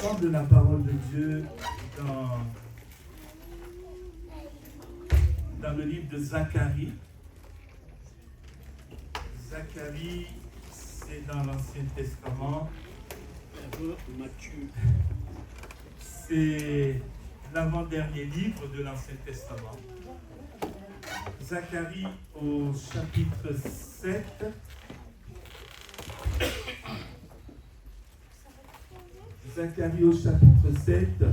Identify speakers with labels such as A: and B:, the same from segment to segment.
A: entendre la parole de Dieu dans le livre de Zacharie. Zacharie, c'est dans l'Ancien Testament. C'est l'avant-dernier livre de l'Ancien Testament. Zacharie au chapitre 7. Zacharie au chapitre 7.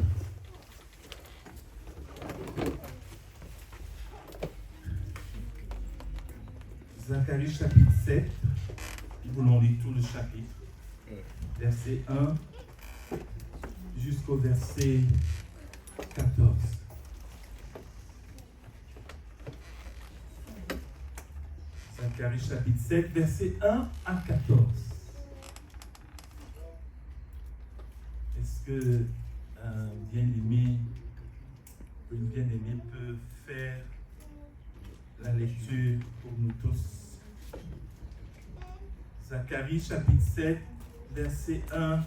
A: Zacharie chapitre 7. Nous voulons lire tout le chapitre. Verset 1 jusqu'au verset 14. Zacharie chapitre 7, verset 1 à 14. Est-ce que un bien-aimé ou une bien-aimée peut faire la lecture pour nous tous? Zacharie chapitre 7, verset 1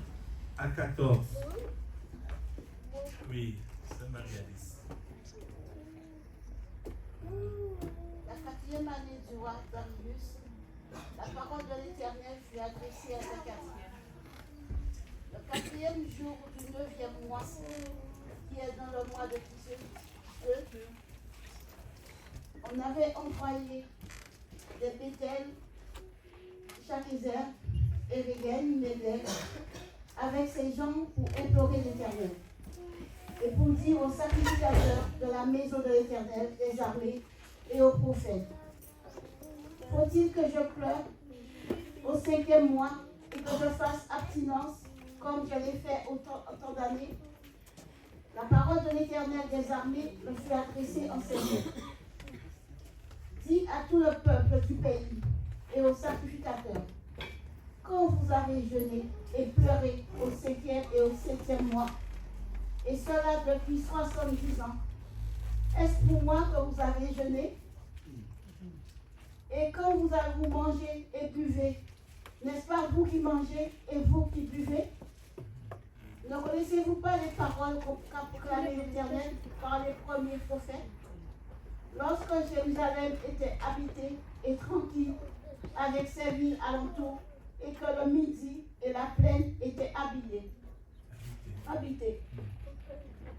A: à 14. Oui, c'est Marie-Alice.
B: La quatrième année du roi Darius, la parole de l'Éternel fut adressée à Zacharie. Le quatrième jour du 9e mois, qui est dans le mois de Kislev, on avait envoyé des Béthel, Chakizer et Régen, Nédel, avec ces gens pour implorer l'Éternel et pour dire aux sacrificateurs de la maison de l'Éternel, des armées, et aux prophètes: faut-il que je pleure au 5e mois et que je fasse abstinence comme je l'ai fait autant d'années? La parole de l'Éternel des armées me fut adressée en ces mots. Dis à tout le peuple du pays et aux sacrificateurs: quand vous avez jeûné et pleuré au 5e et au 7e mois, et cela depuis 70 ans, est-ce pour moi que vous avez jeûné? Et quand vous mangez et buvez, n'est-ce pas vous qui mangez et vous qui buvez? Ne connaissez-vous pas les paroles qu'a proclamées l'Éternel par les premiers prophètes? Lorsque Jérusalem était habitée et tranquille, avec ses villes alentours, et que le midi et la plaine étaient habités.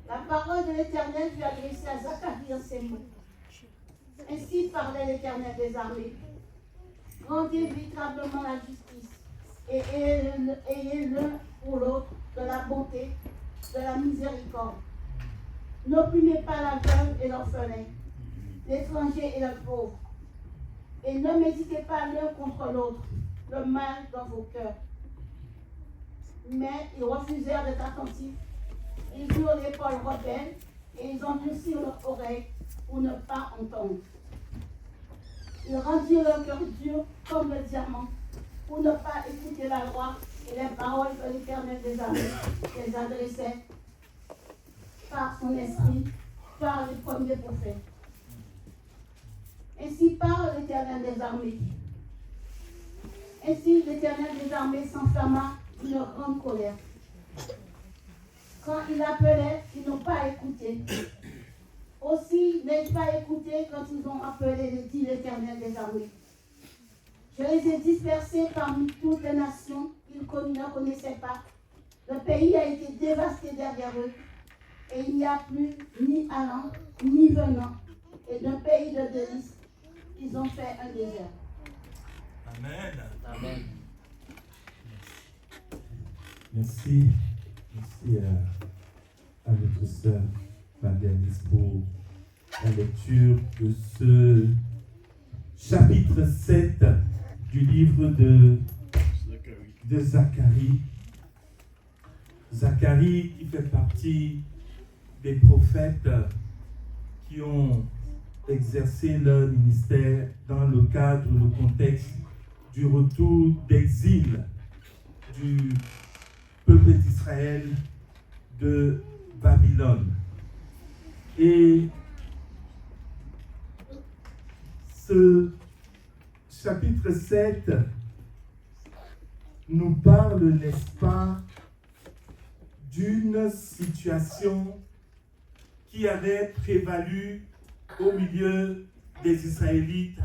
B: La parole de l'Éternel fut adressée à Zacharie en ces mots. Ainsi parlait l'Éternel des armées. Rendez véritablement la justice et ayez l'un pour l'autre de la bonté, de la miséricorde. N'opprimez pas la veuve et l'orphelin, l'étranger et le pauvre. Et ne méditez pas l'un contre l'autre le mal dans vos cœurs. Mais ils refusèrent d'être attentifs. Ils eurent l'épaule rebelle et ils endurcirent leurs oreilles pour ne pas entendre. Ils rendirent leur cœur dur comme le diamant pour ne pas écouter la loi et les paroles que l'Éternel des armées les adressait par son esprit, par les premiers prophètes. Ainsi parle l'Éternel des armées. Ainsi l'Éternel des armées s'enflamma d'une grande colère. Quand il appelait, ils n'ont pas écouté. Aussi, n'ai-je pas écouté quand ils ont appelé, dit l'Éternel des armées. Je les ai dispersés parmi toutes les nations qu'ils ne connaissaient pas. Le pays a été dévasté derrière eux, et il n'y a plus ni allant, ni venant, et d'un pays de délices, ils ont fait un désert.
A: Amen.
C: Amen.
A: Merci. Merci à notre sœur Marie-Alice pour la lecture de ce chapitre 7 du livre de Zacharie. Zacharie qui fait partie des prophètes qui ont exercé leur ministère dans le cadre, le contexte du retour d'exil du peuple d'Israël de Babylone. Et ce chapitre 7 nous parle, n'est-ce pas, d'une situation qui avait prévalu au milieu des Israélites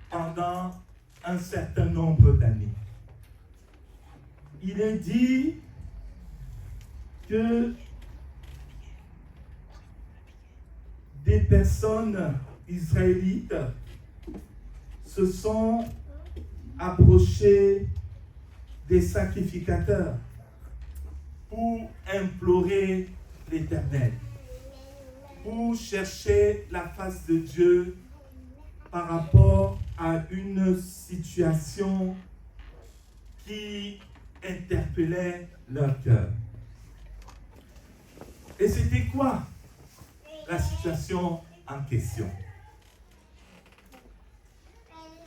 A: pendant un certain nombre d'années. Il est dit que des personnes israélites se sont approchées des sacrificateurs pour implorer l'Éternel, pour chercher la face de Dieu par rapport à une situation qui interpellait leur cœur. Et c'était quoi la situation en question?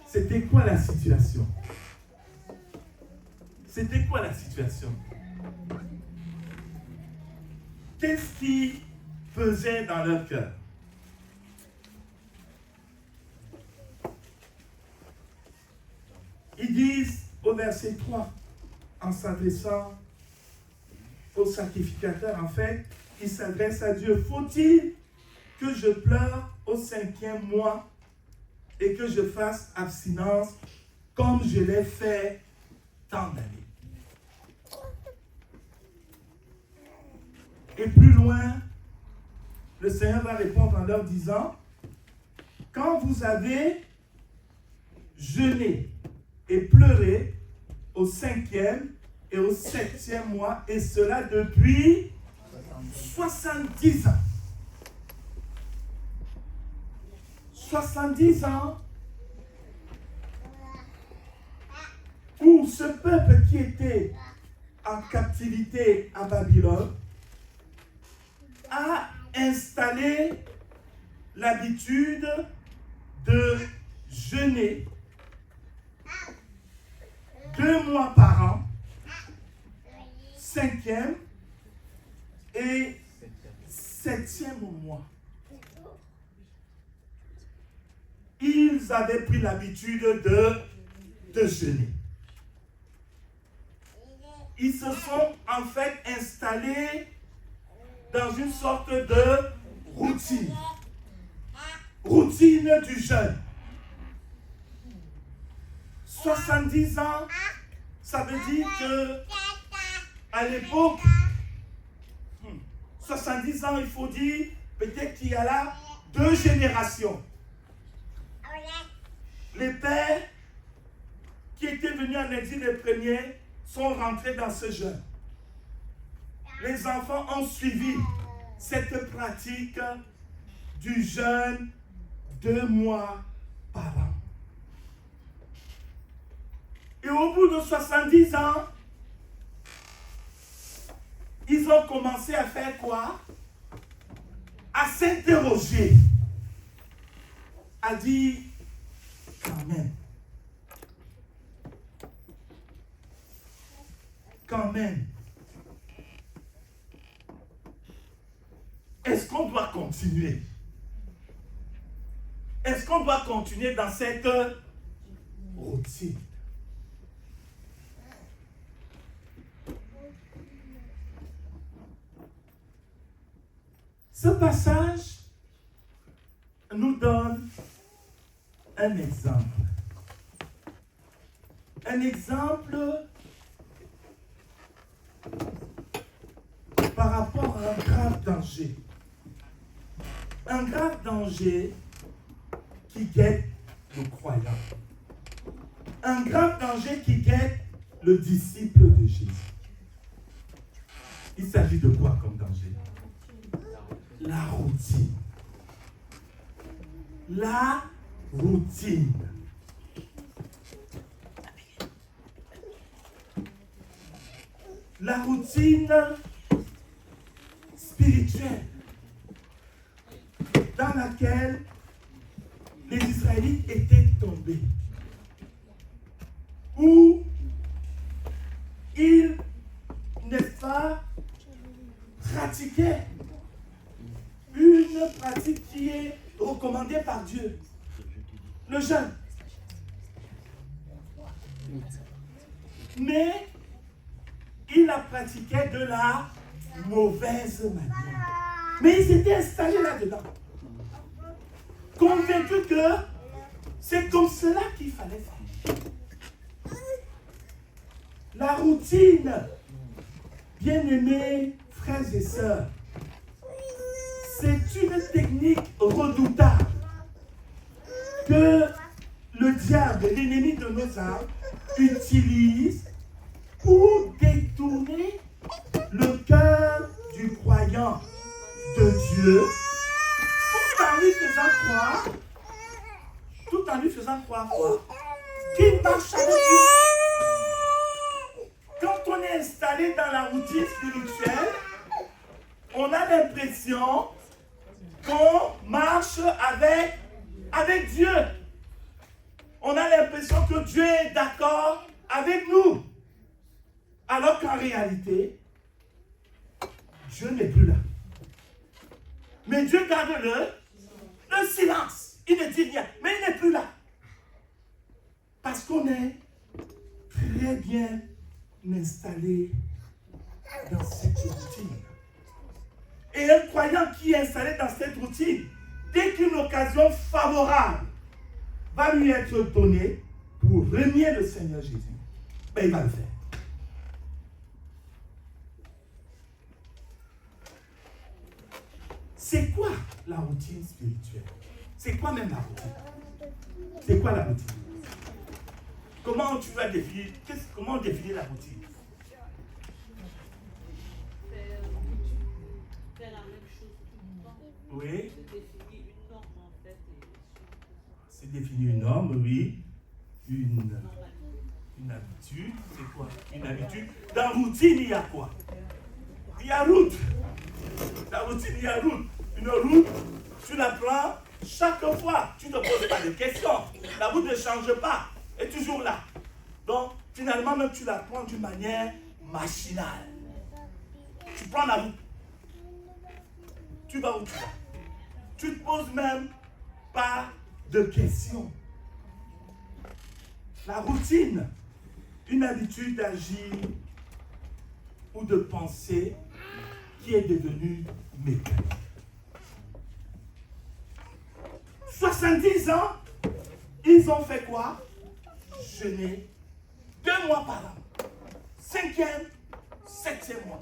A: C'était quoi la situation? C'était quoi la situation? Qu'est-ce qui pesait dans leur cœur? Ils disent au verset 3, en s'adressant au sacrificateur, en fait, ils s'adressent à Dieu. Faut-il que je pleure au 5e mois et que je fasse abstinence comme je l'ai fait tant d'années? Et plus loin, le Seigneur va répondre en leur disant, quand vous avez jeûné et pleuré au 5e et au 7e mois, et cela depuis 70 ans. 70 ans pour ce peuple qui était en captivité à Babylone a installé l'habitude de jeûner 2 mois par an, 5e et 7e mois. Ils avaient pris l'habitude de jeûner. Ils se sont en fait installés dans une sorte de routine. Routine du jeûne. 70 ans, ça veut dire que à l'époque, 70 ans, il faut dire, peut-être qu'il y a là 2 générations. Les pères qui étaient venus en exil les premiers sont rentrés dans ce jeûne. Les enfants ont suivi cette pratique du jeûne 2 mois par an. Et au bout de 70 ans, ils ont commencé à faire quoi? À s'interroger, à dire, quand même, est-ce qu'on doit continuer? Est-ce qu'on doit continuer dans cette routine? Ce passage nous donne un exemple. Un exemple par rapport à un grave danger. Un grave danger qui guette le croyant. Un grave danger qui guette le disciple de Jésus. Il s'agit de quoi comme danger? La routine. La routine. La routine spirituelle dans laquelle les Israélites étaient tombés. Où ils, n'est-ce pas, pratiquaient une pratique qui est recommandée par Dieu, le jeûne. Mais il la pratiquait de la mauvaise manière. Mais ils étaient installés là-dedans. Convaincus que c'est comme cela qu'il fallait faire. La routine, bien-aimés frères et sœurs, c'est une technique redoutable que le diable, l'ennemi de nos âmes, utilise pour détourner le cœur du croyant de Dieu, tout en lui faisant croire quoi? Qu'il marche avec Dieu. Quand on est installé dans la routine spirituelle, on a l'impression qu'on marche avec Dieu. On a l'impression que Dieu est d'accord avec nous. Alors qu'en réalité, Dieu n'est plus là. Mais Dieu garde le silence. Il ne dit rien, mais il n'est plus là. Parce qu'on est très bien installé dans cette routine. Et un croyant qui est installé dans cette routine, dès qu'une occasion favorable va lui être donnée pour renier le Seigneur Jésus, ben il va le faire. C'est quoi la routine spirituelle? C'est quoi même la routine? C'est quoi la routine? Comment tu vas définir? Comment définir la routine?
C: Faire la même chose tout le temps.
A: Oui.
C: C'est définir une norme en fait.
A: C'est définir une norme, oui. Une habitude, c'est quoi? Une habitude. Dans routine, il y a quoi? Il y a route. Dans routine, il y a route. Une route, tu la prends chaque fois. Tu ne poses pas de questions. La route ne change pas. Elle est toujours là. Donc, finalement, même tu la prends d'une manière machinale. Tu prends la route. Tu vas où tu vas. Tu ne te poses même pas de questions. La routine, une habitude d'agir ou de penser qui est devenue mécanique. 70 ans, ils ont fait quoi? Jeûner 2 mois par an. 5e, 7e mois.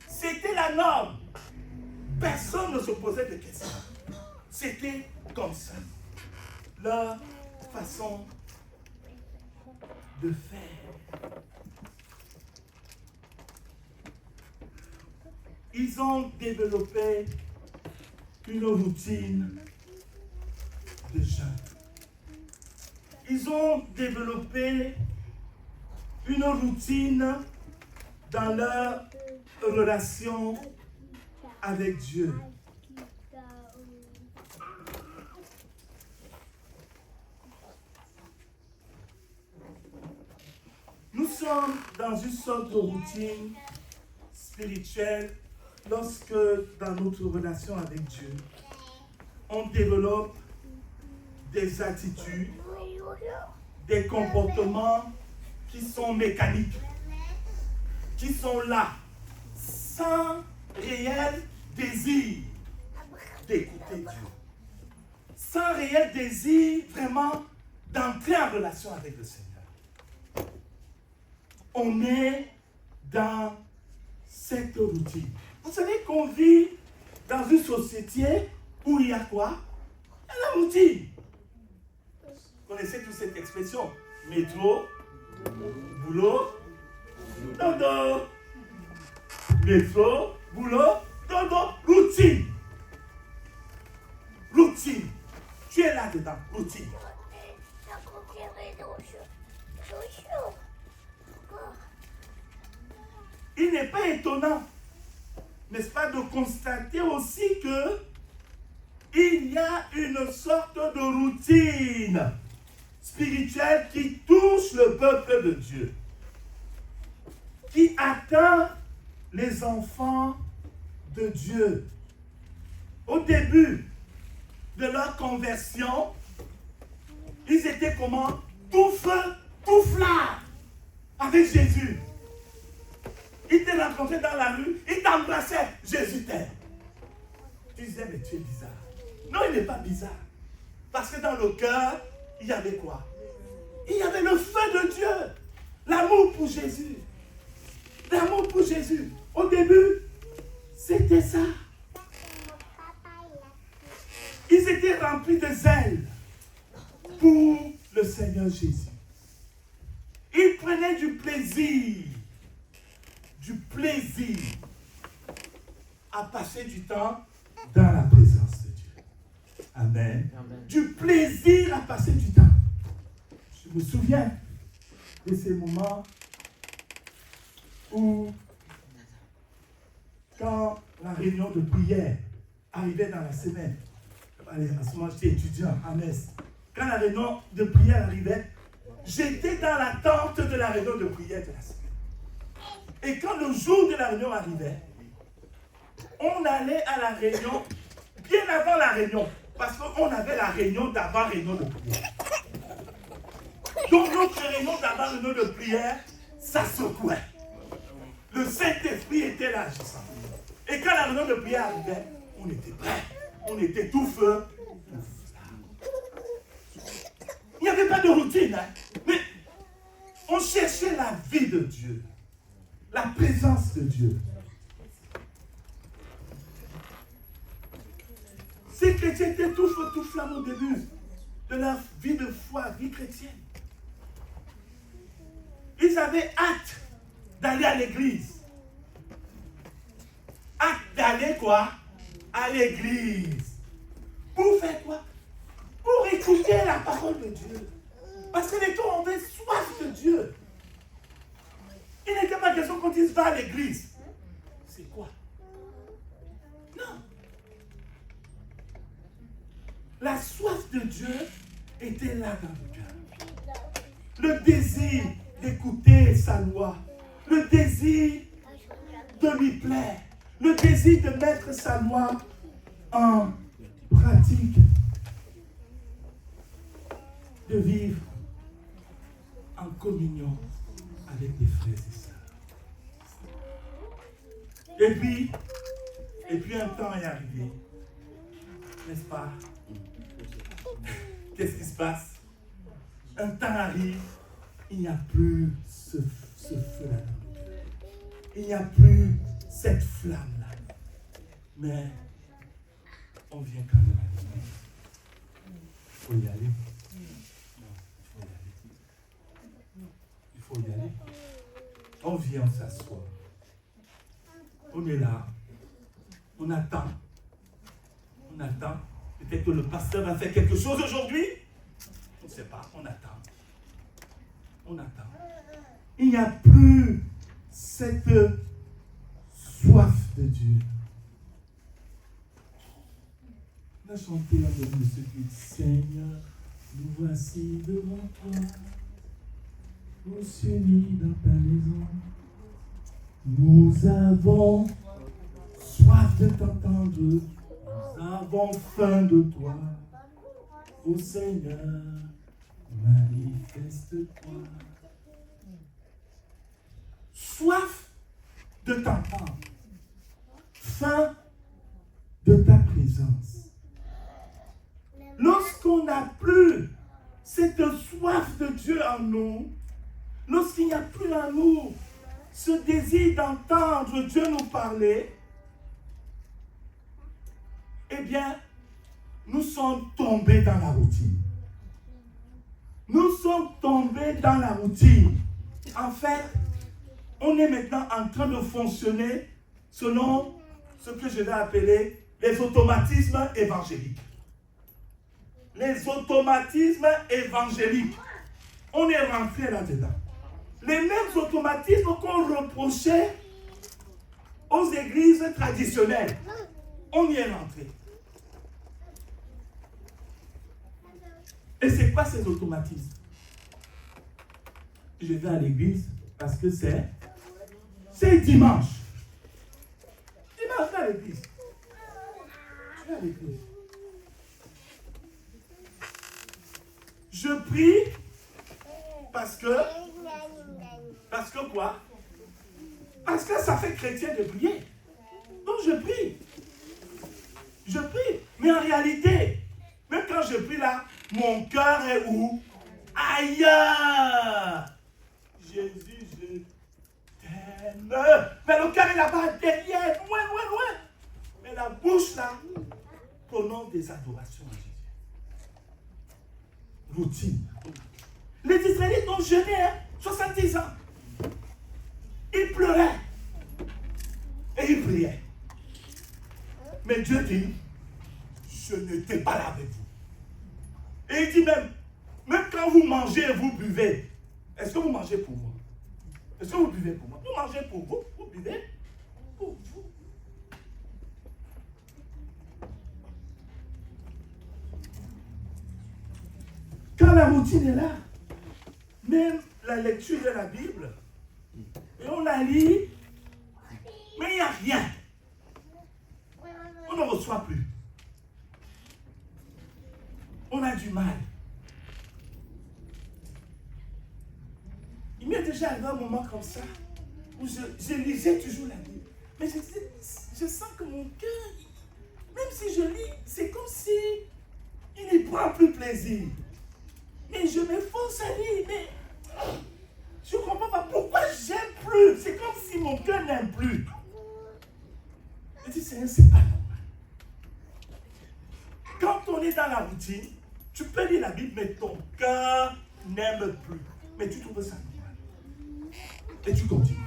A: C'était la norme. Personne ne se posait de questions. C'était comme ça. Leur façon de faire. Ils ont développé une routine de jeûne. Ils ont développé une routine dans leur relation avec Dieu. Nous sommes dans une sorte de routine spirituelle lorsque dans notre relation avec Dieu, on développe des attitudes, des comportements qui sont mécaniques, qui sont là, sans réel désir d'écouter Dieu, sans réel désir vraiment d'entrer en relation avec le Seigneur. On est dans cette routine. Vous savez qu'on vit dans une société où il y a quoi? Il y a la routine. Vous connaissez toute cette expression? Métro, boulot, dodo. Métro, boulot, dodo, routine. Routine. Tu es là-dedans, routine. Il n'est pas étonnant, n'est-ce pas, de constater aussi que il y a une sorte de routine spirituelle qui touche le peuple de Dieu, qui atteint les enfants de Dieu. Au début de leur conversion, ils étaient comment? Tout feu, tout flamme avec Jésus. Il te rencontrait dans la rue, il t'embrassait. Jésus t'aime. Tu disais, mais tu es bizarre. Non, il n'est pas bizarre. Parce que dans le cœur, il y avait quoi? Il y avait le feu de Dieu. L'amour pour Jésus. L'amour pour Jésus. Au début, c'était ça. Ils étaient remplis de zèle pour le Seigneur Jésus. Ils prenaient du plaisir à passer du temps dans la présence de Dieu. Amen.
D: Amen.
A: Du plaisir à passer du temps. Je me souviens de ces moments où, quand la réunion de prière arrivait dans la semaine, allez, à ce moment j'étais étudiant à Metz, quand la réunion de prière arrivait, j'étais dans l'attente de la réunion de prière de la semaine. Et quand le jour de la réunion arrivait, on allait à la réunion bien avant la réunion, parce qu'on avait la réunion d'avant réunion de prière. Donc notre réunion d'avant réunion de prière, ça secouait. Le Saint-Esprit était là, agissant. Et quand la réunion de prière arrivait, on était prêts. On était tout feu. Il n'y avait pas de routine, hein? Mais on cherchait la vie de Dieu, la présence de Dieu. Ces chrétiens étaient tout feu, tout flamme au début de leur vie de foi, vie chrétienne. Ils avaient hâte d'aller à l'église. Hâte d'aller quoi? À l'église. Pour faire quoi? Pour écouter la parole de Dieu. Parce que les gens avaient soif de Dieu. Il n'était pas question qu'on dise va à l'église. C'est quoi? Non. La soif de Dieu était là dans le cœur. Le désir d'écouter sa loi. Le désir de lui plaire. Le désir de mettre sa loi en pratique. De vivre en communion avec les frères et sœurs. Et puis un temps est arrivé, n'est-ce pas? Qu'est-ce qui se passe? Un temps arrive, il n'y a plus ce feu-là dans le cœur. Il n'y a plus cette flamme-là. Mais on vient quand même à l'église. Il faut y aller. Il faut y aller. On vient, on s'assoit. On est là. On attend. On attend. Peut-être que le pasteur va faire quelque chose aujourd'hui. On ne sait pas. On attend. On attend. Il n'y a plus cette soif de Dieu. On a chanté avec nous ce qui dit Seigneur, nous voici devant toi. Tous unis dans ta maison, nous avons soif de t'entendre, nous avons faim de toi. Ô Seigneur, manifeste-toi. Soif de t'entendre, faim de ta présence. Lorsqu'on n'a plus cette soif de Dieu en nous, lorsqu'il n'y a plus en nous ce désir d'entendre Dieu nous parler, eh bien, nous sommes tombés dans la routine. Nous sommes tombés dans la routine. En fait, on est maintenant en train de fonctionner selon ce que je vais appeler les automatismes évangéliques. Les automatismes évangéliques. On est rentré là-dedans. Les mêmes automatismes qu'on reprochait aux églises traditionnelles. On y est rentré. Et c'est quoi ces automatismes? Je vais à l'église parce que c'est dimanche. Dimanche, je vais à l'église. Je vais à l'église. Je prie parce que quoi? Parce que ça fait chrétien de prier. Donc je prie. Je prie. Mais en réalité, même quand je prie là, mon cœur est où? Ailleurs. Jésus, je t'aime. Mais le cœur est là-bas, derrière, loin, loin, loin. Mais la bouche là, prononce des adorations à Jésus. Routine. Les Israélites ont jeûné 70 ans. Ils pleuraient. Et ils priaient. Mais Dieu dit, je n'étais pas là avec vous. Et il dit même quand vous mangez et vous buvez, est-ce que vous mangez pour moi? Est-ce que vous buvez pour moi? Vous mangez pour vous, vous buvez pour vous. Quand la routine est là, même la lecture de la Bible, et on la lit, mais il n'y a rien. On ne reçoit plus. On a du mal. Il m'est déjà arrivé un moment comme ça, où je lisais toujours la Bible. Mais je sens que mon cœur, même si je lis, c'est comme si il n'y prend plus plaisir. Mais je m'efforce à lire, mais je ne comprends pas pourquoi j'aime plus. C'est comme si mon cœur n'aime plus. Je dis, c'est pas normal. Quand on est dans la routine, tu peux lire la Bible, mais ton cœur n'aime plus. Mais tu trouves ça normal. Et tu continues.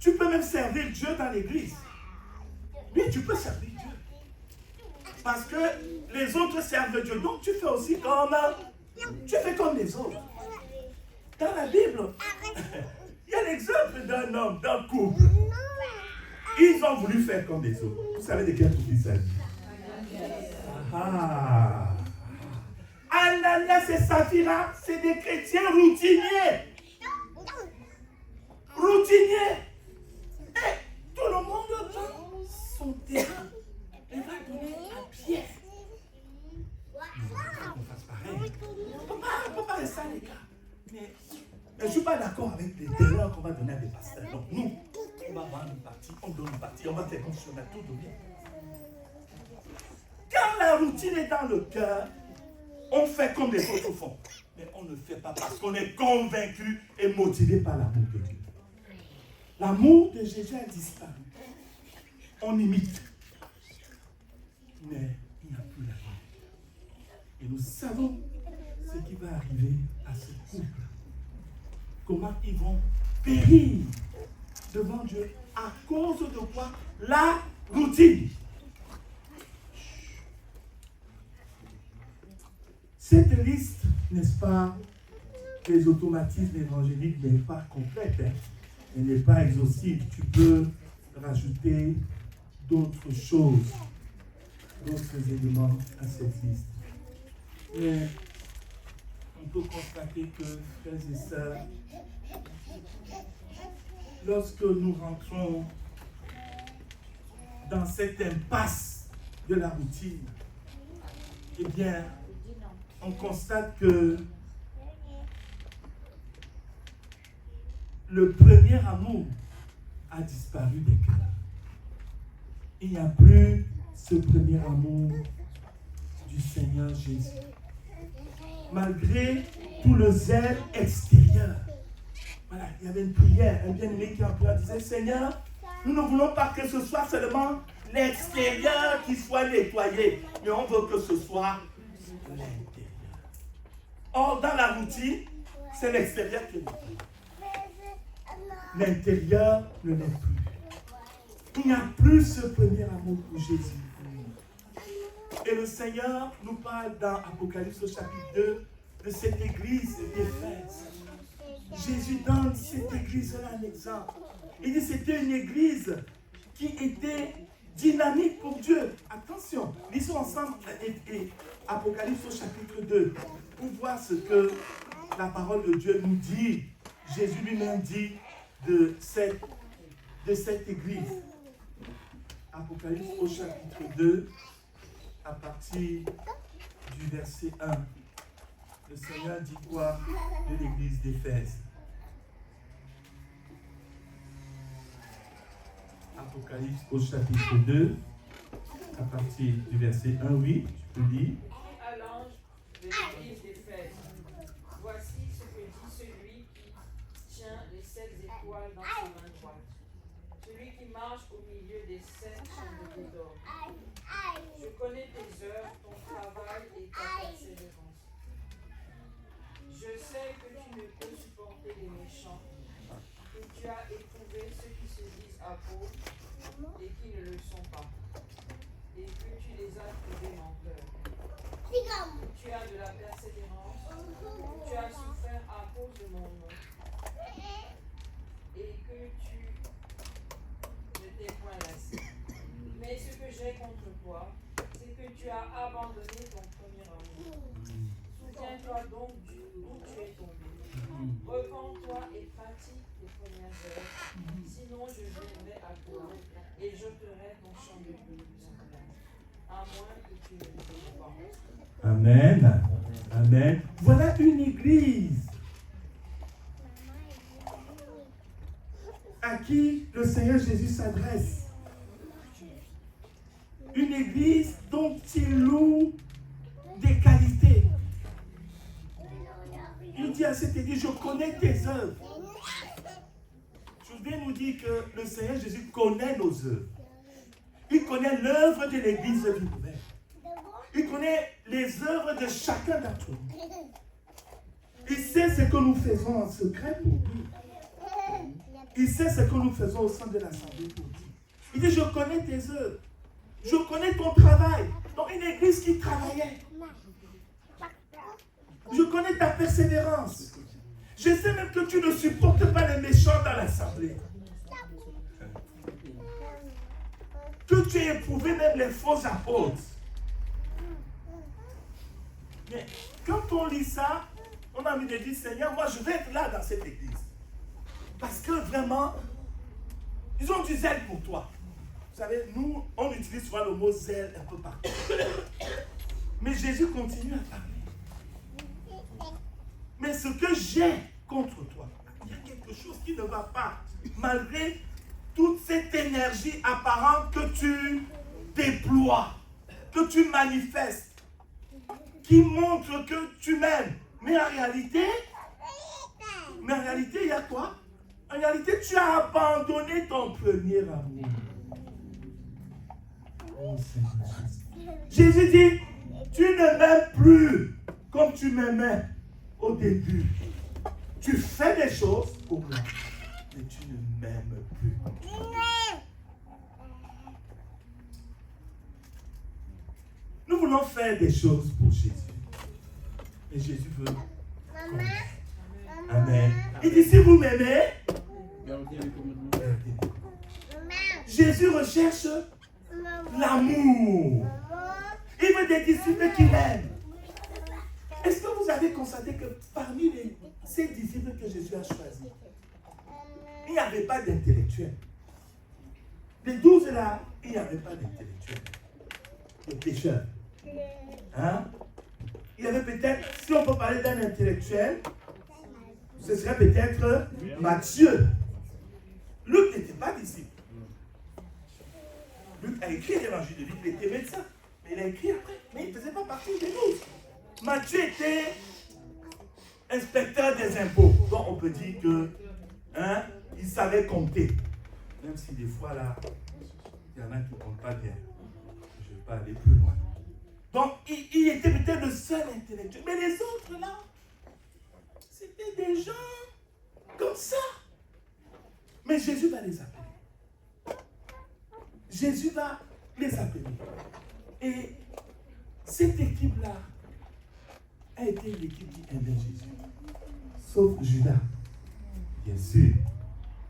A: Tu peux même servir Dieu dans l'église. Oui, tu peux servir Dieu. Parce que les autres servent Dieu. Donc tu fais aussi comme... Tu fais comme les autres. Dans la Bible, il y a l'exemple d'un homme, d'un couple. Ils ont voulu faire comme les autres. Vous savez de quel couple il s'agit? Ananias et Saphira, c'est des chrétiens routiniers. Routiniers. Et tout le monde prend son terrain et va donner à Pierre. On fasse pareil. On ne peut pas rester à l'écart. Mais je ne suis pas d'accord avec les terrains qu'on va donner à des pasteurs. Donc nous, on va vendre une partie, on donne une partie, on va faire comme si on a tout donné. Quand la routine est dans le cœur, on fait comme les autres font. Mais on ne fait pas parce qu'on est convaincu et motivé par l'amour de Dieu. L'amour de Jésus a disparu. On imite. Mais il n'y a plus l'amour. Et nous savons ce qui va arriver à ce couple. Comment ils vont périr devant Dieu à cause de quoi? La routine. Cette liste, n'est-ce pas, des automatismes évangéliques n'est pas complète. Elle n'est pas exhaustive. Tu peux rajouter d'autres choses, d'autres éléments à cette liste. Mais on peut constater que, frères et sœurs, lorsque nous rentrons dans cette impasse de la routine, eh bien, on constate que le premier amour a disparu des cœurs. Il n'y a plus ce premier amour du Seigneur Jésus. Malgré tout le zèle extérieur. Voilà, il y avait une prière, un bien-aimé qui en prière disait, Seigneur, nous ne voulons pas que ce soit seulement l'extérieur qui soit nettoyé, mais on veut que ce soit l'intérieur. Or, dans la routine, c'est l'extérieur qui est nettoyé. L'intérieur ne l'est plus. Il n'y a plus ce premier amour pour Jésus. Et le Seigneur nous parle dans Apocalypse au chapitre 2 de cette église d'Éphèse. Jésus donne cette église-là un exemple. Il dit que c'était une église qui était dynamique pour Dieu. Attention, lisons ensemble Apocalypse au chapitre 2 pour voir ce que la parole de Dieu nous dit. Jésus lui-même dit de cette église. Apocalypse au chapitre 2, à partir du verset 1. le Seigneur dit quoi de l'église d'Éphèse? Apocalypse au chapitre 2, à partir du verset 1, oui, tu peux lire.
D: À l'ange de l'église d'Éphèse, voici ce que dit celui qui tient les 7 étoiles dans sa main droite, celui qui marche au milieu des 7 chandeliers d'or. Je connais tes œuvres, ton travail et ta persévérance. Je sais que tu ne peux supporter les méchants, que tu as éprouvé ceux qui se disent apôtres et qui ne le sont pas, et que tu les as trouvés menteurs. Tu as de la persévérance, tu as souffert à cause de mon nom, et que tu ne t'es point lassé. Mais ce que j'ai contre toi, c'est que tu as abandonné ton premier amour. Souviens-toi donc d'où tu es tombé. Repends-toi et pratique tes premières œuvres, sinon je viendrai à toi et j'ôterai ton champ de bleu de son place, à moins que tu ne le veuilles pas.
A: Amen. Amen. Voilà une église à qui le Seigneur Jésus s'adresse. Une église dont il loue des qualités. Il dit à cette église, je connais tes œuvres. Je viens nous dire que le Seigneur Jésus connaît nos œuvres. Il connaît l'œuvre de l'église Vie Nouvelle. Il connaît les œuvres de chacun d'entre nous. Il sait ce que nous faisons en secret pour lui. Il sait ce que nous faisons au sein de l'assemblée pour lui. Il dit, je connais tes œuvres. Je connais ton travail. Dans une église qui travaillait. Je connais ta persévérance. Je sais même que tu ne supportes pas les méchants dans l'assemblée. Que tu as éprouvé même les faux apôtres. Mais quand on lit ça, on a envie de dire, Seigneur, moi je vais être là dans cette église. Parce que vraiment, ils ont du zèle pour toi. Vous savez, nous, on utilise souvent le mot zèle un peu partout. Mais Jésus continue à parler. Mais ce que j'ai contre toi, il y a quelque chose qui ne va pas. Malgré toute cette énergie apparente que tu déploies, que tu manifestes, qui montre que tu m'aimes. Mais en réalité, il y a quoi? En réalité, tu as abandonné ton premier amour. Oh Seigneur Jésus. Jésus dit, tu ne m'aimes plus comme tu m'aimais au début. Tu fais des choses pour moi, mais tu ne m'aimes plus. Nous voulons faire des choses pour Jésus. Et Jésus veut. Amen. Il dit, si vous m'aimez, Jésus recherche l'amour. Il veut des disciples qui l'aiment. Est-ce que vous avez constaté que parmi ces disciples que Jésus a choisis, il n'y avait pas d'intellectuels? Les 12 là, il n'y avait pas d'intellectuels. Les pécheurs. Hein? Il y avait peut-être, si on peut parler d'un intellectuel, ce serait peut-être Matthieu. Luc n'était pas disciple. Luc a écrit l'évangile de Luc, il était médecin. Mais il a écrit après, mais il ne faisait pas partie des 12. Matthieu était inspecteur des impôts. Donc on peut dire que il savait compter. Même si des fois là, il y en a qui ne comptent pas bien. Je ne vais pas aller plus loin. Donc il était peut-être le seul intellectuel. Mais les autres là, c'était des gens comme ça. Mais Jésus va les appeler. Jésus va les appeler. Et cette équipe-là a été l'équipe qui aimait Jésus. Sauf Judas. Bien sûr.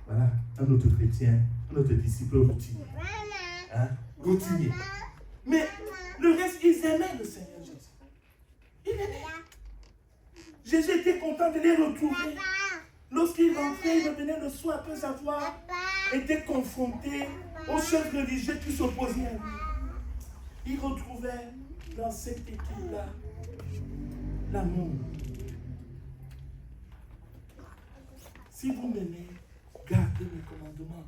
A: Voilà, un autre chrétien, un autre disciple routinier. Routinier. Mais le reste, ils aimaient le Seigneur Jésus. Ils aimaient. Jésus était content de les retrouver. Lorsqu'il rentrait, il revenait le soir après avoir été confronté aux chefs religieux qui s'opposaient à lui. Il retrouvait dans cette équipe-là l'amour. si vous m'aimez, gardez mes commandements.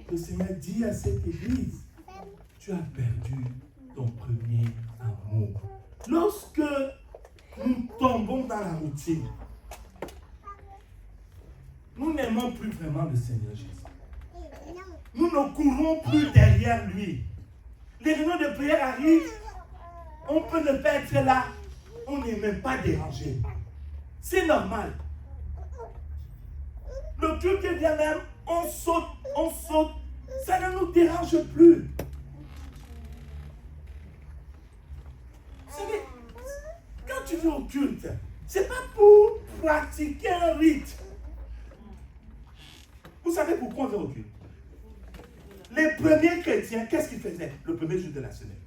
A: Le Seigneur dit à cette église, tu as perdu ton premier amour. Lorsque nous tombons dans la routine, nous n'aimons plus vraiment le Seigneur Jésus. Nous ne courons plus derrière lui. Les réunions de prière arrivent, on peut ne pas être là, on n'est même pas dérangé. C'est normal. Le culte vient même, on saute, ça ne nous dérange plus. Vous savez, quand tu viens au culte, c'est pas pour pratiquer un rite. Vous savez pourquoi on vient au culte? Les premiers chrétiens, qu'est-ce qu'ils faisaient le premier jour de la semaine?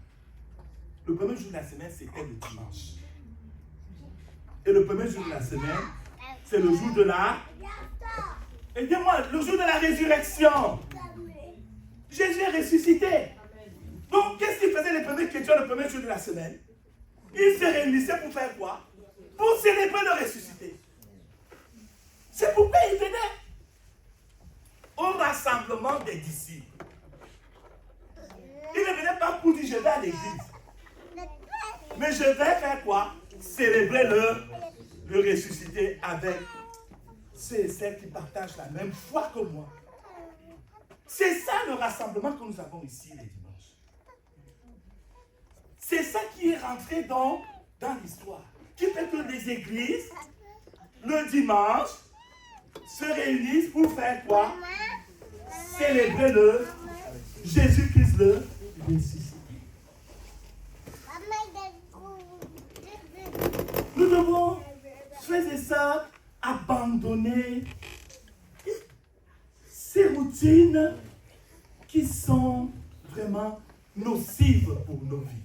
A: Le premier jour de la semaine, c'était le dimanche. Et le premier jour de la semaine, c'est le jour de la... Et dis-moi, le jour de la résurrection. Jésus est ressuscité. Donc, qu'est-ce qu'ils faisaient les premiers chrétiens le premier jour de la semaine? Ils se réunissaient pour faire quoi? Pour célébrer le ressuscité. C'est pourquoi ils venaient au rassemblement des disciples. Ils ne venaient pas pour dire je vais à l'église. Mais je vais faire quoi? Célébrer le ressuscité avec ceux et celles qui partagent la même foi que moi. C'est ça le rassemblement que nous avons ici les dimanches. C'est ça qui est rentré dans l'histoire. Qui fait que les églises, le dimanche, se réunissent pour faire quoi? Célébrer le Jésus-Christ le ressuscité. Nous devons, frères et sœurs, abandonner ces routines qui sont vraiment nocives pour nos vies,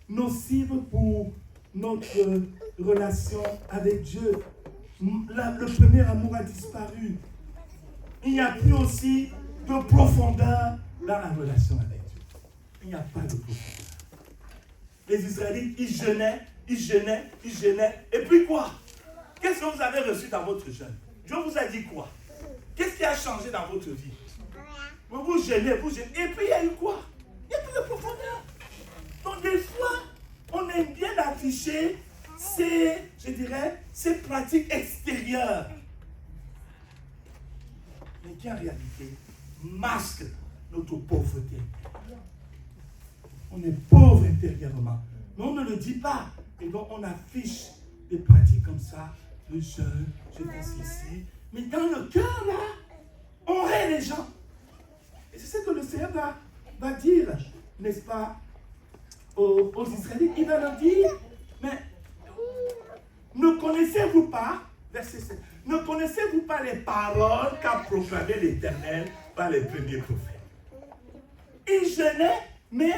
A: nocives pour notre relation avec Dieu. Le premier amour a disparu. Il n'y a plus aussi de profondeur dans la relation avec Dieu. Il n'y a pas de profondeur. Les Israélites, ils jeûnaient. Et puis quoi? Qu'est-ce que vous avez reçu dans votre jeûne? Dieu vous a dit quoi? Qu'est-ce qui a changé dans votre vie? Vous jeûnez. Et puis il y a eu quoi? Il n'y a plus de profondeur. Donc des fois, on aime bien afficher ces pratiques extérieures. Mais qui en réalité masquent notre pauvreté. On est pauvre intérieurement. Mais on ne le dit pas. Et donc on affiche des pratiques comme ça. Le jeûne, je pense ici. Mais dans le cœur, là, on hait les gens. Et c'est ce que le Seigneur va dire, n'est-ce pas, aux Israélites. Il va leur dire, mais ne connaissez-vous pas, verset 7, ne connaissez-vous pas les paroles qu'a proclamées l'Éternel par les premiers prophètes? Ils jeûnaient, mais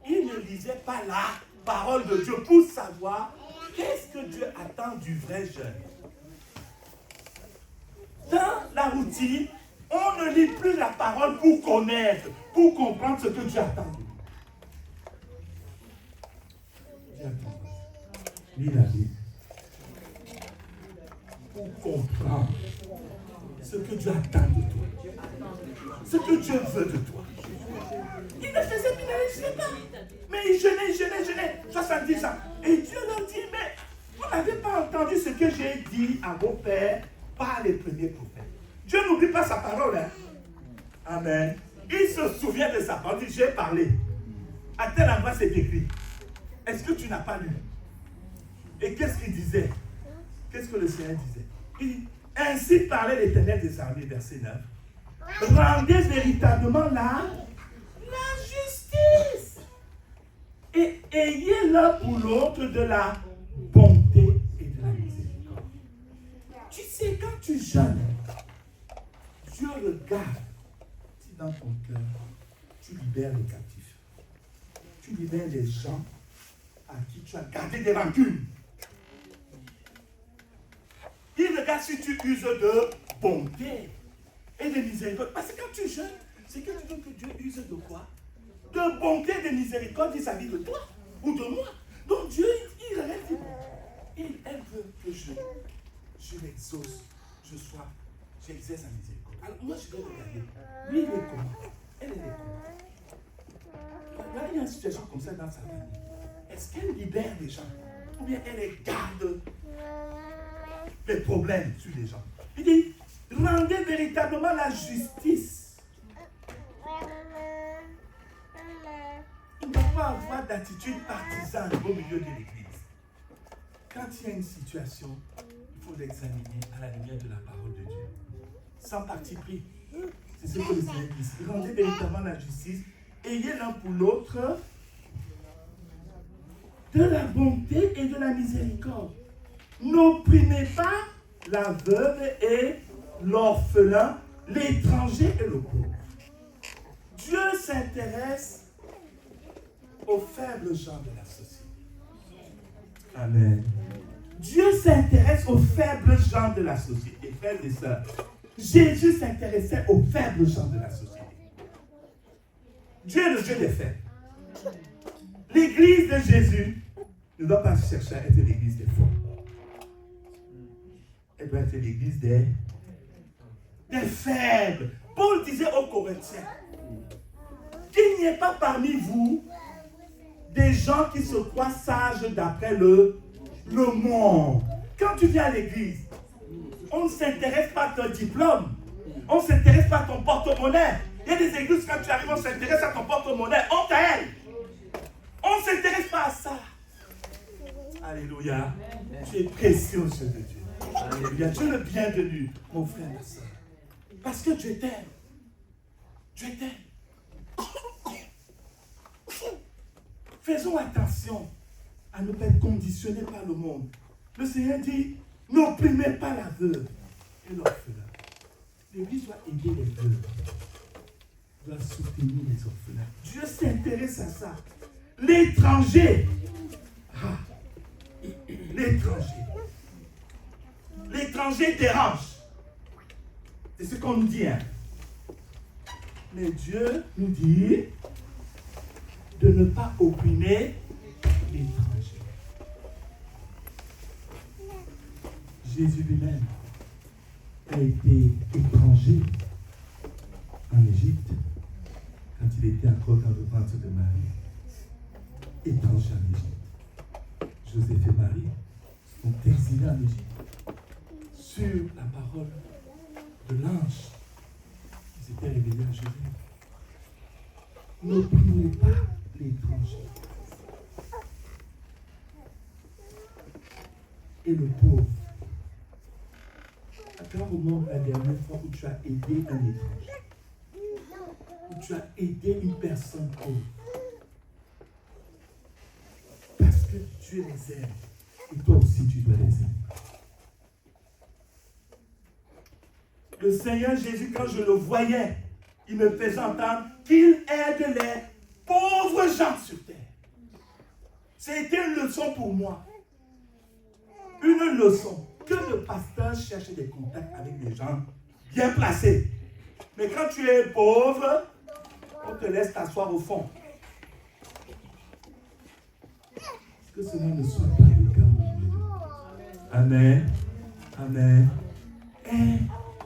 A: ils ne lisaient pas la parole de Dieu pour savoir qu'est-ce que Dieu attend du vrai jeûne. Dans la routine, on ne lit plus la parole pour connaître, pour comprendre ce que Dieu attend de nous. Dieu attend. Lis la Bible. Pour comprendre ce que Dieu attend de toi. Ce que Dieu veut de toi. Il ne faisait plus, il ne faisait pas. Mais il jeûnait, 70 ans. Et Dieu leur dit, mais vous n'avez pas entendu ce que j'ai dit à vos pères par les premiers prophètes. Dieu n'oublie pas sa parole. Hein? Amen. Il se souvient de sa parole. Il dit, j'ai parlé. À tel endroit, c'est écrit. Est-ce que tu n'as pas lu? Et qu'est-ce qu'il disait? Qu'est-ce que le Seigneur disait? Il dit, ainsi parlait l'Éternel des armées, verset 9. Rendez véritablement la justice. Et ayez l'un pour l'autre de la bonté et de la miséricorde. Tu sais, quand tu jeûnes, Dieu regarde si dans ton cœur, tu libères les captifs. Tu libères les gens à qui tu as gardé des rancunes. Il regarde si tu uses de bonté et de miséricorde. Parce que quand tu jeûnes, c'est que tu veux que Dieu use de quoi? De bonté et de miséricorde vis-à-vis de toi ou de moi. Donc Dieu, il elle veut que je l'exauce, je j'exerce la miséricorde. Alors moi, je vais regarder. Lui, il est comment? Elle est comment? Il y a une situation comme ça dans sa famille. Est-ce qu'elle libère les gens? Ou bien elle garde les problèmes sur les gens? Il dit, rendez véritablement la justice. Il ne doit pas avoir d'attitude partisane au milieu de l'église. Quand il y a une situation, il faut l'examiner à la lumière de la parole de Dieu. Sans parti pris. C'est ce que le Seigneur dit. Rendez véritablement la justice. Ayez l'un pour l'autre de la bonté et de la miséricorde. N'opprimez pas la veuve et l'orphelin, l'étranger et le pauvre. Dieu s'intéresse aux faibles gens de la société. Amen. Dieu s'intéresse aux faibles gens de la société. Frères et sœurs, Jésus s'intéressait aux faibles gens de la société. Dieu est le Dieu des faibles. L'église de Jésus ne doit pas chercher à être l'église des forts. Elle doit être l'église des faibles. Paul disait aux Corinthiens qu'il n'y ait pas parmi vous des gens qui se croient sages d'après le monde. Quand tu viens à l'église, on ne s'intéresse pas à ton diplôme. On ne s'intéresse pas à ton porte-monnaie. Il y a des églises, quand tu arrives, on s'intéresse à ton porte-monnaie. Honte à elle. On ne s'intéresse pas à ça. Alléluia. Tu es précieux aux yeux de Dieu. Alléluia. Tu es le bienvenu, mon frère, ma soeur. Parce que Dieu t'aime. Dieu t'aime. Faisons attention à ne pas être conditionnés par le monde. Le Seigneur dit, n'opprimez pas la veuve et l'orphelin. L'Église doit aider les veuves. Doit soutenir les orphelins. Dieu s'intéresse à ça. L'étranger. L'étranger. L'étranger dérange. C'est ce qu'on nous dit. Hein? Mais Dieu nous dit de ne pas opprimer l'étranger. Jésus lui-même a été étranger en Égypte quand il était encore dans le ventre de Marie. Étranger en Égypte. Joseph et Marie sont exilés en Égypte sur la parole de l'ange qui s'était révélé à Joseph. N'opprimez pas l'étranger et le pauvre. À quel moment la dernière fois où tu as aidé un étranger, où tu as aidé une personne pauvre, parce que Dieu les aime et toi aussi tu dois les aimer. Le Seigneur Jésus, quand je le voyais, il me faisait entendre qu'il aide les pauvres gens sur terre. C'était une leçon pour moi. Une leçon. Que le pasteur cherche des contacts avec des gens bien placés. Mais quand tu es pauvre, on te laisse t'asseoir au fond. Que cela ne soit pas le cas aujourd'hui. Amen. Amen. Aie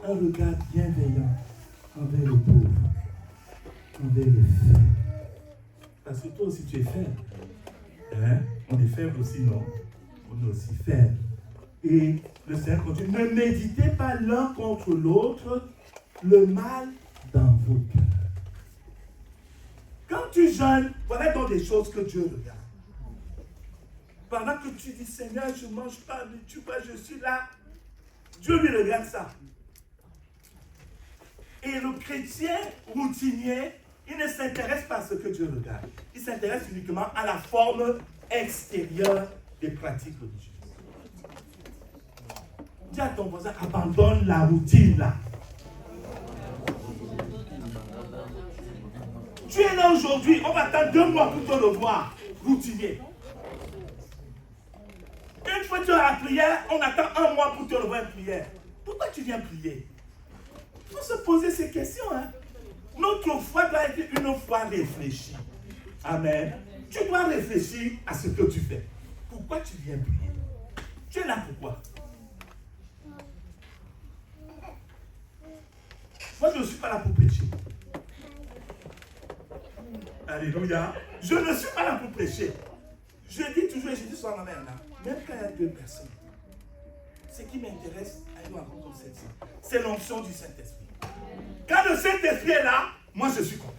A: un regard bienveillant envers le pauvre, envers les faibles. Parce que toi aussi tu es faible. Hein? On est faible aussi, non? On est aussi faible. Et le Seigneur continue. Ne méditez pas l'un contre l'autre le mal dans vos cœurs. Quand tu jeûnes, voilà donc des choses que Dieu regarde. Pendant que tu dis, Seigneur, je ne mange pas, mais tu vois, je suis là. Dieu lui regarde ça. Et le chrétien routinier, il ne s'intéresse pas à ce que Dieu regarde. Il s'intéresse uniquement à la forme extérieure des pratiques religieuses. Dis à ton voisin, abandonne la routine là. Tu es là aujourd'hui, on va attendre 2 mois pour te revoir, routinier. Une fois que tu es à la prière, on attend 1 mois pour te revoir en prière. Pourquoi tu viens prier? Il faut se poser ces questions. Hein? Notre foi doit être une foi réfléchie. Amen. Tu dois réfléchir à ce que tu fais. Pourquoi tu viens prier? Tu es là pourquoi? Moi, je ne suis pas là pour prêcher. Alléluia. Je ne suis pas là pour prêcher. Je dis toujours, et je dis souvent à ma mère, là, même quand il y a 2 personnes, ce qui m'intéresse à une rencontre comme celle-ci, c'est l'onction du Saint-Esprit. Quand le Saint-Esprit est là, moi je suis content.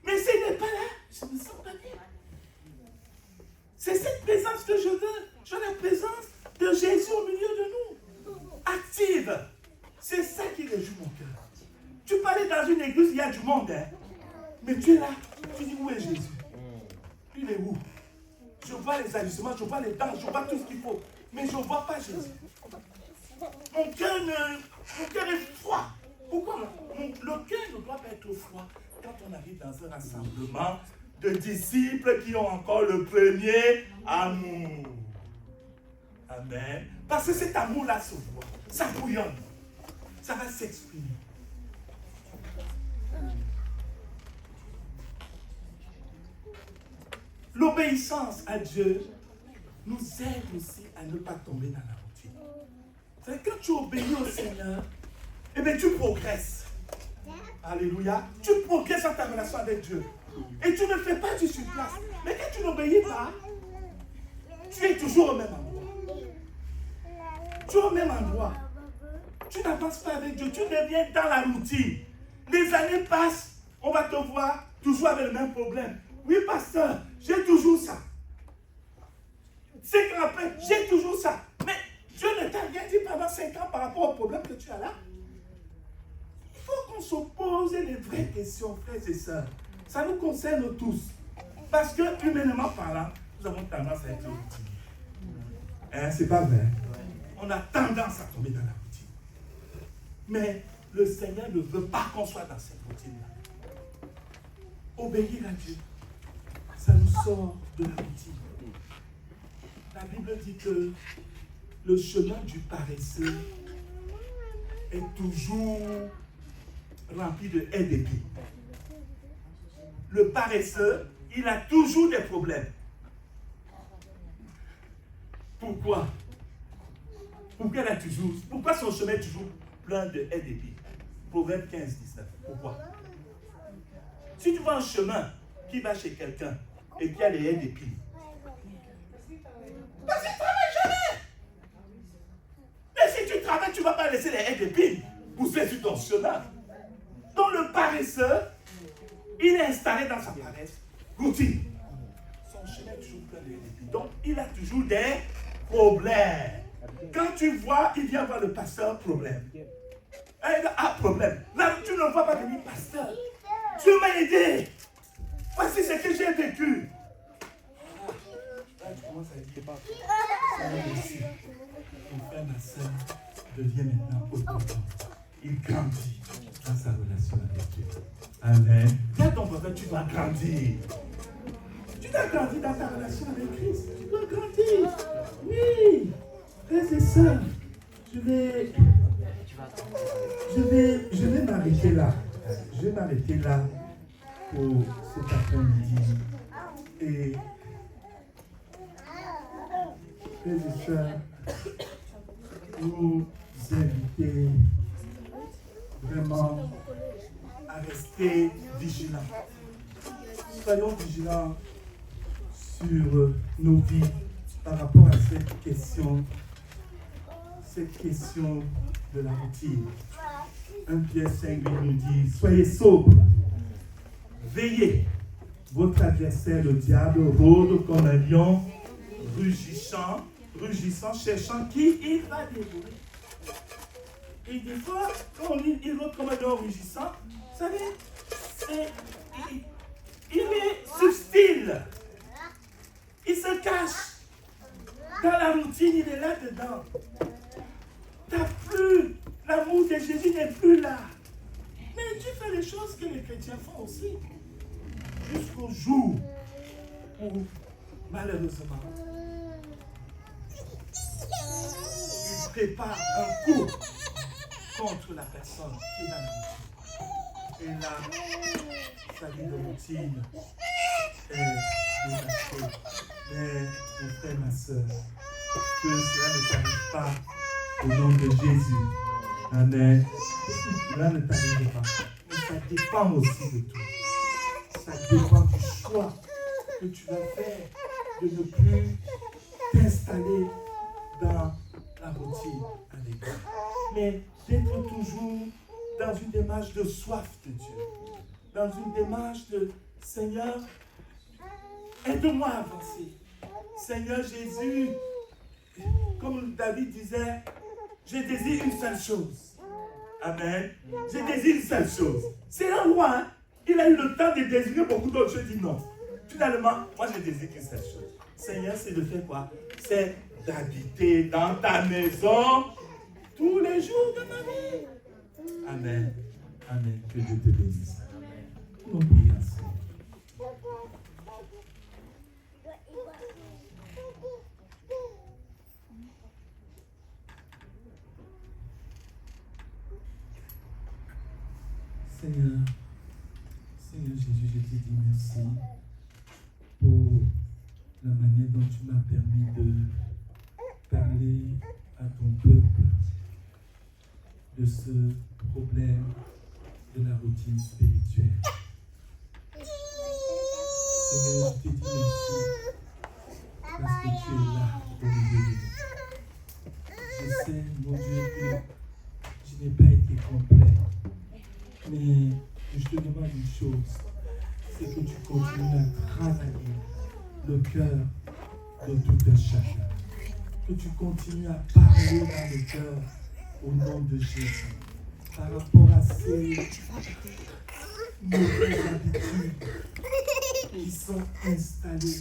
A: Mais s'il n'est pas là, je ne me sens pas bien. C'est cette présence que je veux. Je veux la présence de Jésus au milieu de nous. Active. C'est ça qui réjouit mon cœur. Tu peux aller dans une église, il y a du monde, hein? Mais tu es là, tu dis où est Jésus? Il est où? Je vois les ajustements, je vois les dents, je vois tout ce qu'il faut. Mais je ne vois pas Jésus. Mon cœur est froid. Pourquoi? Le cœur ne doit pas être froid quand on arrive dans un rassemblement de disciples qui ont encore le premier amour. Amen. Parce que cet amour-là se voit, ça bouillonne, ça va s'exprimer. L'obéissance à Dieu nous aide aussi à ne pas tomber dans la routine. C'est quand tu obéis au Seigneur, eh bien tu progresses. Alléluia. Tu progresses dans ta relation avec Dieu. Et tu ne fais pas du surplace. Mais quand tu n'obéis pas, tu es toujours au même endroit. Tu es au même endroit. Tu n'avances pas avec Dieu. Tu deviens dans la routine. Les années passent, on va te voir toujours avec le même problème. Oui, pasteur, j'ai toujours ça. C'est qu'après, j'ai toujours ça. Mais Dieu ne t'a rien dit pendant 5 ans par rapport au problème que tu as là. Il faut qu'on se pose les vraies questions, frères et sœurs. Ça nous concerne tous. Parce que, humainement parlant, nous avons tendance à être routiniers. Hein, c'est pas vrai. On a tendance à tomber dans la routine. Mais le Seigneur ne veut pas qu'on soit dans cette routine-là. Obéir à Dieu, ça nous sort de la routine. La Bible dit que le chemin du paresseux est toujours rempli de haies d'épines. Le paresseux, il a toujours des problèmes. Pourquoi? Pourquoi son chemin est toujours plein de haies d'épines? Proverbe 15, 19. Pourquoi? Si tu vois un chemin qui va chez quelqu'un et qui a des haies d'épines, parce qu'il ne travaille jamais. Mais si tu travailles, tu ne vas pas laisser les haies d'épines pousser sur ton chemin. Donc le paresseux, il est installé dans sa paresse, routine. Son chemin est toujours plein de haies d'épines. Donc il a toujours des problèmes. Quand tu vois, il vient voir le pasteur, problème. Problème. Là, tu ne vois pas venir, pasteur. Dieu m'a aidé. Voici ce que j'ai vécu. Là, tu commences à dire, ça va aussi. Mon frère, ma soeur devient maintenant autonome. Il grandit dans sa relation avec Dieu. Amen. Viens ton frère, tu dois grandir. Tu dois grandir dans ta relation avec Christ. Tu dois grandir. Oui. Frères et sœurs, je vais m'arrêter là. Je vais m'arrêter là pour cet après-midi. Et frères et sœurs, vous inviter vraiment à rester vigilants. Soyons vigilants sur nos vies par rapport à cette question de la routine. 1 Pierre 5 nous dit, soyez sobres, veillez. Votre adversaire, le diable, rôde comme un lion, rugissant, cherchant qui il va dévorer. Et des fois, quand on dit il rôde comme un lion rugissant, vous savez, il est subtil. Il se cache. Dans la routine, il est là-dedans. L'amour de Jésus n'est plus là. Mais tu fais les choses que les chrétiens font aussi. Jusqu'au jour où, malheureusement, il prépare un coup contre la personne qui est dans la routine. Et là, sa vie de routine est dévastée. Mais, mon frère, ma soeur, que cela ne t'arrive pas au nom de Jésus. Amen. Cela ne t'arrive pas. Mais ça dépend aussi de toi. Ça dépend du choix que tu vas faire de ne plus t'installer dans la routine avec Dieu. Mais d'être toujours dans une démarche de soif de Dieu. Dans une démarche de Seigneur, aide-moi à avancer. Seigneur Jésus, comme David disait, je désire une seule chose. Amen. Je désire une seule chose. C'est un roi, hein? Il a eu le temps de désirer beaucoup d'autres choses. Il dit non. Finalement, moi je désire qu'une seule chose. Seigneur, c'est de faire quoi? C'est d'habiter dans ta maison tous les jours de ma vie. Amen. Amen. Que Dieu te bénisse. Nous prions ensemble. Seigneur, Seigneur Jésus, je te dis merci pour la manière dont tu m'as permis de parler à ton peuple de ce problème de la routine spirituelle. Seigneur, je te dis merci parce que tu es là au milieu de nous. Je sais, mon Dieu, que je n'ai pas été complet. Mais je te demande une chose, c'est que tu continues à travailler le cœur de tout un chacun. Que tu continues à parler dans le cœur au nom de Jésus. Par rapport à ces mauvaises habitudes qui sont installées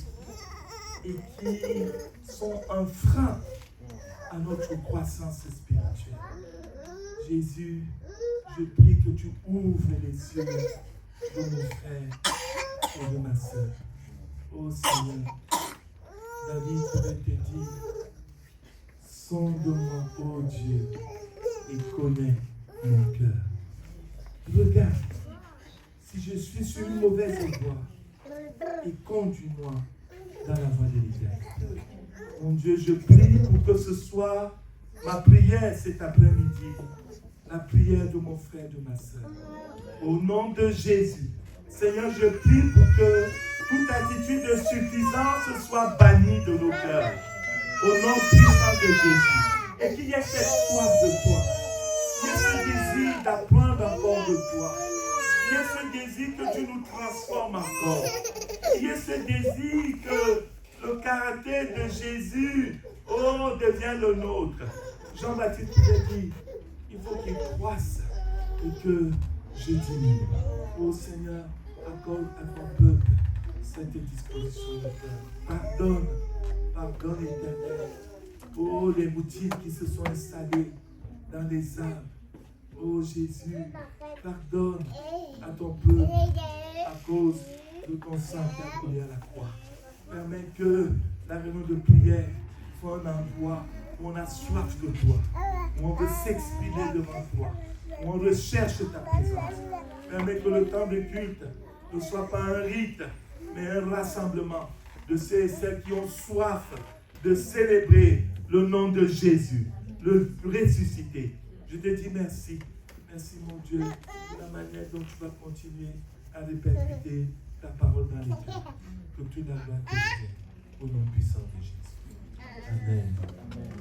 A: et qui sont un frein à notre croissance spirituelle. Jésus, je prie que tu ouvres les yeux de mon frère et de ma soeur. Oh Seigneur, David pouvait te dire, sonde-moi, oh Dieu, et connais mon cœur. Regarde, si je suis sur une mauvaise voie, et conduis-moi dans la voie de l'éternité. Mon Dieu, je prie pour que ce soit ma prière cet après-midi. La prière de mon frère et de ma soeur. Au nom de Jésus, Seigneur, je prie pour que toute attitude de suffisance soit bannie de nos cœurs. Au nom puissant de Jésus. Et qu'il y ait cette soif de toi. Il y ait ce désir d'apprendre encore de toi. Il y ait ce désir que tu nous transformes encore. Il y ait ce désir que le caractère de Jésus, devienne le nôtre. Jean-Baptiste nous dit, il faut qu'il croisse et que je diminue. Oh Seigneur, accorde à ton peuple cette disposition de cœur. Pardonne Éternel. Oh, les routines qui se sont installées dans les âmes. Oh Jésus, pardonne à ton peuple à cause de ton sang qui a coulé à la croix. Permets que la réunion de prière soit un endroit où on a soif de toi, où on veut s'exprimer devant toi, où on recherche ta présence. Permets que le temps de culte ne soit pas un rite, mais un rassemblement de ceux et celles qui ont soif de célébrer le nom de Jésus, le ressuscité. Je te dis merci. Merci mon Dieu de la manière dont tu vas continuer à répercuter ta parole dans les cœurs. Que tu la gloire te vienne au nom puissant de Jésus. Amen. Amen.